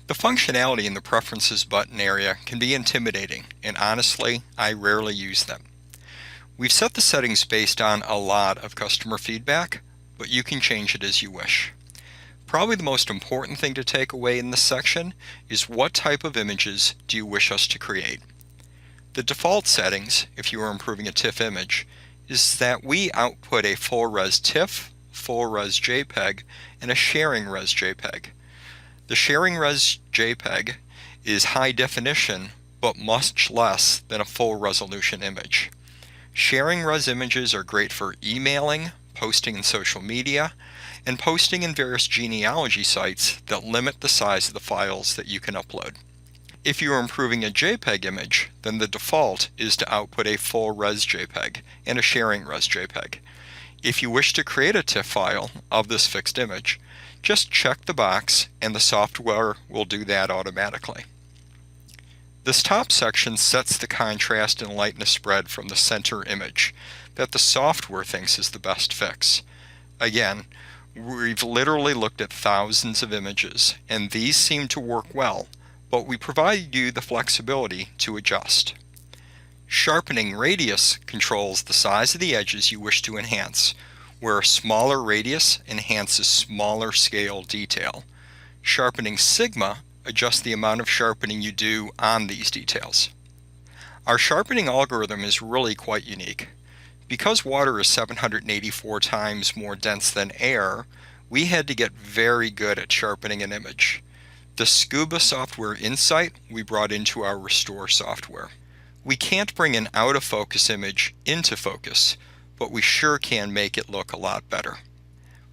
The functionality in the Preferences button area can be intimidating, and honestly, I rarely use them. We've set the settings based on a lot of customer feedback, but you can change it as you wish. Probably the most important thing to take away in this section is what type of images do you wish us to create. The default settings, if you are improving a TIFF image, is that we output a full res TIFF, full res JPEG, and a sharing res JPEG. The sharing res JPEG is high definition, but much less than a full resolution image. Sharing res images are great for emailing, posting in social media, and posting in various genealogy sites that limit the size of the files that you can upload. If you are improving a JPEG image, then the default is to output a full res JPEG and a sharing res JPEG. If you wish to create a TIFF file of this fixed image, just check the box and the software will do that automatically. This top section sets the contrast and lightness spread from the center image that the software thinks is the best fix. Again, we've literally looked at thousands of images, and these seem to work well, but we provide you the flexibility to adjust. Sharpening radius controls the size of the edges you wish to enhance, where a smaller radius enhances smaller scale detail. Sharpening sigma adjusts the amount of sharpening you do on these details. Our sharpening algorithm is really quite unique. Because water is 784 times more dense than air, we had to get very good at sharpening an image. The Scuba software insight we brought into our Restore software. We can't bring an out-of-focus image into focus, but we sure can make it look a lot better.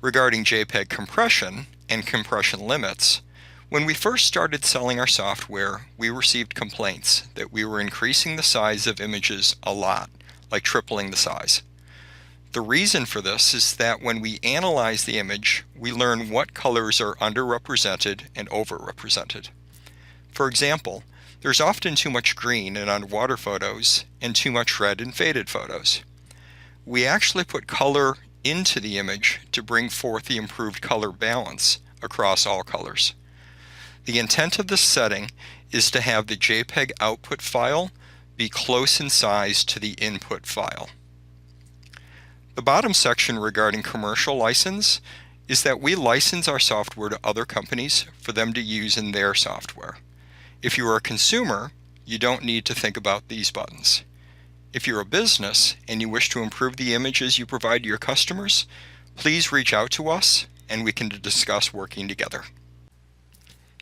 Regarding JPEG compression and compression limits, when we first started selling our software, we received complaints that we were increasing the size of images a lot, like tripling the size. The reason for this is that when we analyze the image, we learn what colors are underrepresented and overrepresented. For example, there's often too much green in underwater photos and too much red in faded photos. We actually put color into the image to bring forth the improved color balance across all colors. The intent of this setting is to have the JPEG output file be close in size to the input file. The bottom section regarding commercial license is that we license our software to other companies for them to use in their software. If you are a consumer, you don't need to think about these buttons. If you're a business and you wish to improve the images you provide to your customers, please reach out to us and we can discuss working together.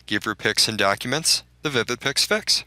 Give your pics and documents the Vivid-Pix fix.